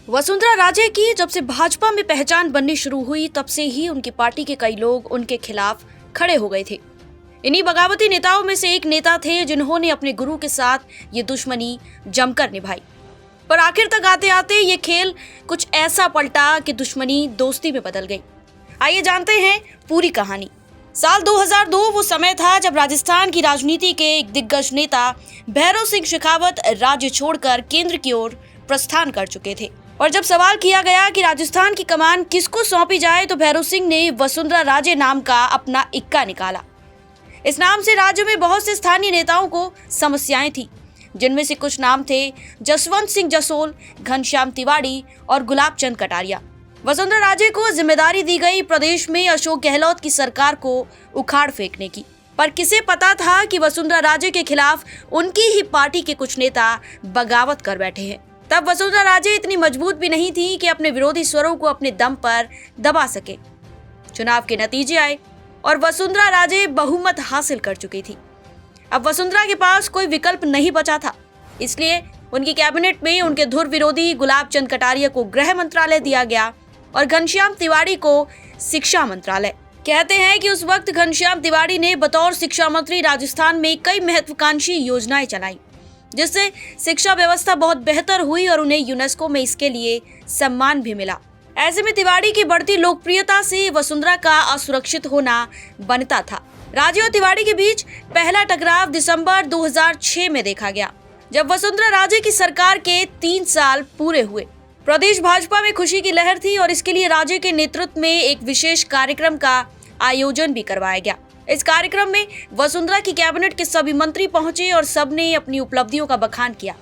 वसुंधरा राजे की जब से भाजपा में पहचान बननी शुरू हुई तब से ही उनकी पार्टी के कई लोग उनके खिलाफ खड़े हो गए थे। इन्हीं बगावती नेताओं में से एक नेता थे जिन्होंने अपने गुरु के साथ ये दुश्मनी जमकर निभाई। पर आखिर तक आते आते ये खेल कुछ ऐसा पलटा कि दुश्मनी दोस्ती में बदल गई। आइए जानते हैं पूरी कहानी। साल 2002 वो समय था जब राजस्थान की राजनीति के एक दिग्गज नेता भैरव सिंह शेखावत राज्य छोड़कर केंद्र की ओर प्रस्थान कर चुके थे। और जब सवाल किया गया कि राजस्थान की कमान किसको सौंपी जाए तो भैरव सिंह ने वसुंधरा राजे नाम का अपना इक्का निकाला। इस नाम से राज्य में बहुत से स्थानीय नेताओं को समस्याएं थी, जिनमें से कुछ नाम थे जसवंत सिंह जसोल, घनश्याम तिवाड़ी और गुलाब चंद कटारिया। वसुंधरा राजे को जिम्मेदारी दी गई प्रदेश में अशोक गहलोत की सरकार को उखाड़ फेंकने की। पर किसे पता था कि वसुंधरा राजे के खिलाफ उनकी ही पार्टी के कुछ नेता बगावत कर बैठे हैं। तब वसुंधरा राजे इतनी मजबूत भी नहीं थी कि अपने विरोधी स्वरों को अपने दम पर दबा सके। चुनाव के नतीजे आए और वसुंधरा राजे बहुमत हासिल कर चुकी थी। अब वसुंधरा के पास कोई विकल्प नहीं बचा था, इसलिए उनकी कैबिनेट में उनके धुर विरोधी गुलाब चंद कटारिया को गृह मंत्रालय दिया गया और घनश्याम तिवाड़ी को शिक्षा मंत्रालय। कहते हैं कि उस वक्त घनश्याम तिवाड़ी ने बतौर शिक्षा मंत्री राजस्थान में कई महत्वाकांक्षी योजनाएं चलाई, जिससे शिक्षा व्यवस्था बहुत बेहतर हुई और उन्हें यूनेस्को में इसके लिए सम्मान भी मिला। ऐसे में तिवाड़ी की बढ़ती लोकप्रियता से वसुंधरा का असुरक्षित होना बनता था। राजे और तिवाड़ी के बीच पहला टकराव दिसंबर 2006 में देखा गया, जब वसुंधरा राजे की सरकार के 3 साल पूरे हुए। प्रदेश भाजपा में खुशी की लहर थी और इसके लिए राजे के नेतृत्व में एक विशेष कार्यक्रम का आयोजन भी करवाया गया। इस कार्यक्रम में वसुंधरा की कैबिनेट के सभी मंत्री पहुंचे और सबने अपनी उपलब्धियों का बखान किया।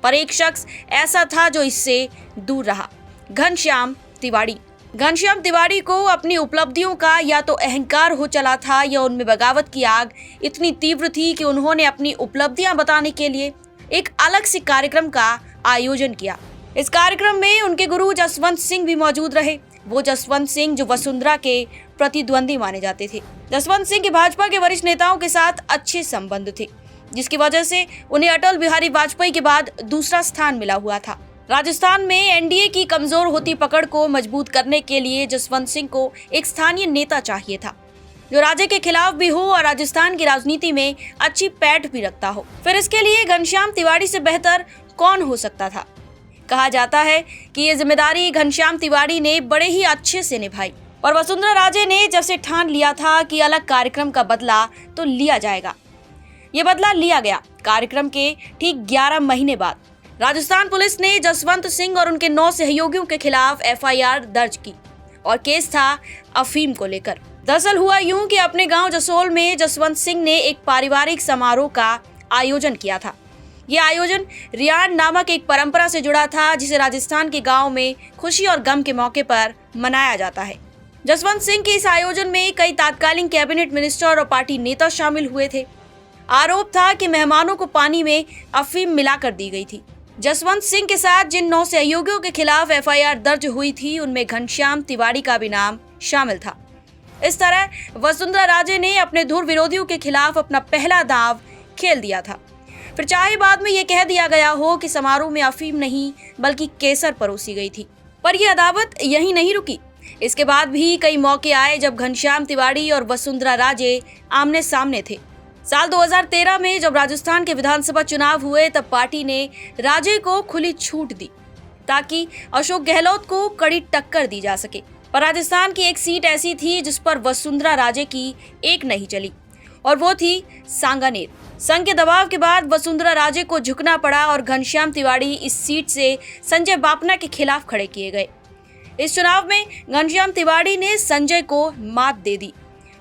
पर एक शख्स ऐसा था जो इससे दूर रहा, घनश्याम तिवाड़ी। घनश्याम तिवाड़ी को अपनी उपलब्धियों का या तो अहंकार हो चला था या उनमें बगावत की आग इतनी तीव्र थी कि उन्होंने अपनी उपलब्धियां बताने के लिए एक अलग से कार्यक्रम का आयोजन किया। इस कार्यक्रम में उनके गुरु जसवंत सिंह भी मौजूद रहे। वो जसवंत सिंह जो वसुंधरा के प्रतिद्वंदी माने जाते थे। जसवंत सिंह के भाजपा के वरिष्ठ नेताओं के साथ अच्छे संबंध थे, जिसकी वजह से उन्हें अटल बिहारी वाजपेयी के बाद दूसरा स्थान मिला हुआ था। राजस्थान में एनडीए की कमजोर होती पकड़ को मजबूत करने के लिए जसवंत सिंह को एक स्थानीय नेता चाहिए था, जो राजे के खिलाफ भी हो और राजस्थान की राजनीति में अच्छी पैठ भी रखता हो। फिर इसके लिए घनश्याम तिवाड़ी से बेहतर कौन हो सकता था। कहा जाता है कि ये जिम्मेदारी घनश्याम तिवाड़ी ने बड़े ही अच्छे से निभाई और वसुंधरा राजे ने जब से ठान लिया था कि अलग कार्यक्रम का बदला तो लिया जाएगा, ये बदला लिया गया। कार्यक्रम के ठीक 11 महीने बाद राजस्थान पुलिस ने जसवंत सिंह और उनके 9 सहयोगियों के खिलाफ एफआईआर दर्ज की और केस था अफीम को लेकर। दरअसल हुआ यूं कि अपने गांव जसोल में जसवंत सिंह ने एक पारिवारिक समारोह का आयोजन किया था। ये आयोजन रियान नामक एक परंपरा से जुड़ा था, जिसे राजस्थान के गांव में खुशी और गम के मौके पर मनाया जाता है। जसवंत सिंह के इस आयोजन में कई तत्कालीन कैबिनेट मिनिस्टर और पार्टी नेता शामिल हुए थे। आरोप था कि मेहमानों को पानी में अफीम मिलाकर दी गई थी। जसवंत सिंह के साथ जिन 9 सहयोगियों के खिलाफ एफआईआर दर्ज हुई थी, उनमें घनश्याम तिवाड़ी का भी नाम शामिल था। इस तरह वसुंधरा राजे ने अपने धुर विरोधियों के खिलाफ अपना पहला दांव खेल दिया था। फिर चाहे बाद में ये कह दिया गया हो कि समारोह में अफीम नहीं बल्कि केसर परोसी गई थी। पर यह अदावत यहीं नहीं रुकी। इसके बाद भी कई मौके आए जब घनश्याम तिवाड़ी और वसुंधरा राजे आमने सामने थे। साल 2013 में जब राजस्थान के विधानसभा चुनाव हुए, तब पार्टी ने राजे को खुली छूट दी ताकि अशोक गहलोत को कड़ी टक्कर दी जा सके। पर राजस्थान की एक सीट ऐसी थी जिस पर वसुंधरा राजे की एक नहीं चली और वो थी सांगानेर। संघ के दबाव के बाद वसुंधरा राजे को झुकना पड़ा और घनश्याम तिवाड़ी इस सीट से संजय बापना के खिलाफ खड़े किए गए। इस चुनाव में घनश्याम तिवाड़ी ने संजय को मात दे दी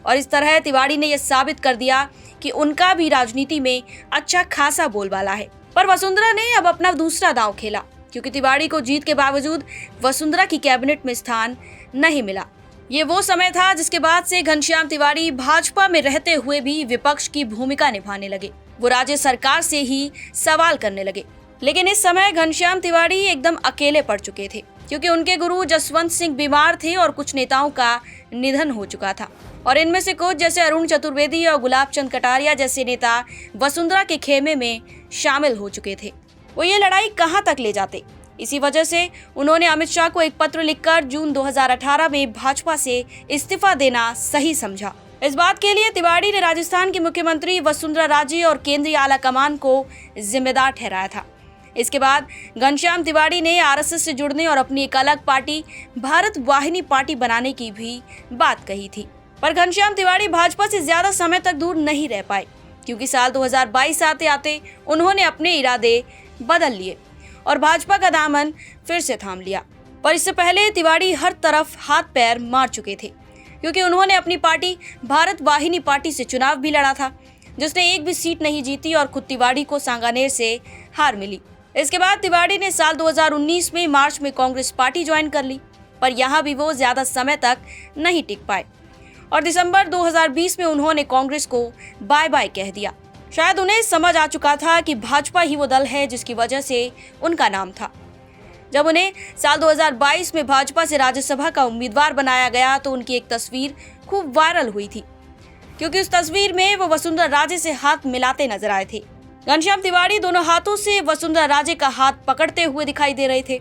और इस तरह तिवाड़ी ने यह साबित कर दिया कि उनका भी राजनीति में अच्छा खासा बोलबाला है। पर वसुंधरा ने अब अपना दूसरा दांव खेला, क्योंकि तिवाड़ी को जीत के बावजूद वसुंधरा की कैबिनेट में स्थान नहीं मिला। ये वो समय था जिसके बाद से घनश्याम तिवाड़ी भाजपा में रहते हुए भी विपक्ष की भूमिका निभाने लगे। वो राज्य सरकार से ही सवाल करने लगे। लेकिन इस समय घनश्याम तिवाड़ी एकदम अकेले पड़ चुके थे, क्योंकि उनके गुरु जसवंत सिंह बीमार थे और कुछ नेताओं का निधन हो चुका था। और इनमें से कुछ जैसे अरुण चतुर्वेदी और गुलाब चंद कटारिया जैसे नेता वसुंधरा के खेमे में शामिल हो चुके थे। वो ये लड़ाई कहां तक ले जाते इसी वजह से उन्होंने अमित शाह को एक पत्र लिखकर जून 2018 में भाजपा से इस्तीफा देना सही समझा। इस बात के लिए तिवाड़ी ने राजस्थान की मुख्यमंत्री वसुंधरा राजे और केंद्रीय आला कमान को जिम्मेदार ठहराया था। इसके बाद घनश्याम तिवाड़ी ने आरएसएस से जुड़ने और अपनी एक अलग पार्टी भारत वाहिनी पार्टी बनाने की भी बात कही थी। पर घनश्याम तिवाड़ी भाजपा से ज्यादा समय तक दूर नहीं रह पाए, क्योंकि साल 2022 आते आते उन्होंने अपने इरादे बदल लिए और भाजपा का दामन फिर से थाम लिया। पर इससे पहले तिवाड़ी हर तरफ हाथ पैर मार चुके थे, क्योंकि उन्होंने अपनी पार्टी भारत वाहिनी पार्टी से चुनाव भी लड़ा था, जिसने एक भी सीट नहीं जीती और खुद तिवाड़ी को सांगानेर से हार मिली। इसके बाद तिवाड़ी ने साल 2019 में मार्च में कांग्रेस पार्टी ज्वाइन कर ली, पर यहाँ भी वो ज्यादा समय तक नहीं टिक पाए और दिसंबर 2020 में उन्होंने कांग्रेस को बाय बाय कह दिया। शायद उन्हें समझ आ चुका था कि भाजपा ही वो दल है जिसकी वजह से उनका नाम था। जब उन्हें साल 2022 में भाजपा से राज्यसभा का उम्मीदवार बनाया गया तो उनकी एक तस्वीर खूब वायरल हुई थी, क्योंकि उस तस्वीर में वो वसुंधरा राजे से हाथ मिलाते नजर आए थे। घनश्याम तिवाड़ी दोनों हाथों से वसुंधरा राजे का हाथ पकड़ते हुए दिखाई दे रहे थे।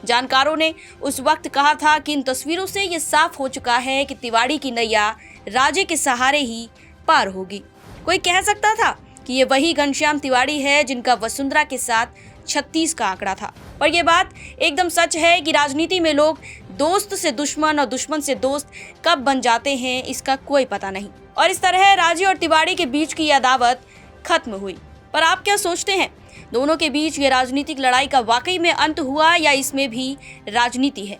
जानकारों ने उस वक्त कहा था कि इन तस्वीरों से ये साफ हो चुका है कि तिवाड़ी की नैया राजे के सहारे ही पार होगी। कोई कह सकता था कि ये वही घनश्याम तिवाड़ी है जिनका वसुंधरा के साथ 36 का आंकड़ा था। पर यह बात एकदम सच है कि राजनीति में लोग दोस्त से दुश्मन और दुश्मन से दोस्त कब बन जाते हैं इसका कोई पता नहीं, और इस तरह राजे और तिवाड़ी के बीच की अदावत खत्म हुई। पर आप क्या सोचते हैं, दोनों के बीच ये राजनीतिक लड़ाई का वाकई में अंत हुआ या इसमें भी राजनीति है?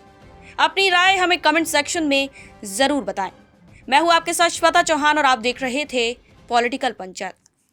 अपनी राय हमें कमेंट सेक्शन में जरूर बताएं। मैं हूं आपके साथ श्वेता चौहान और आप देख रहे थे पॉलिटिकल पंचायत।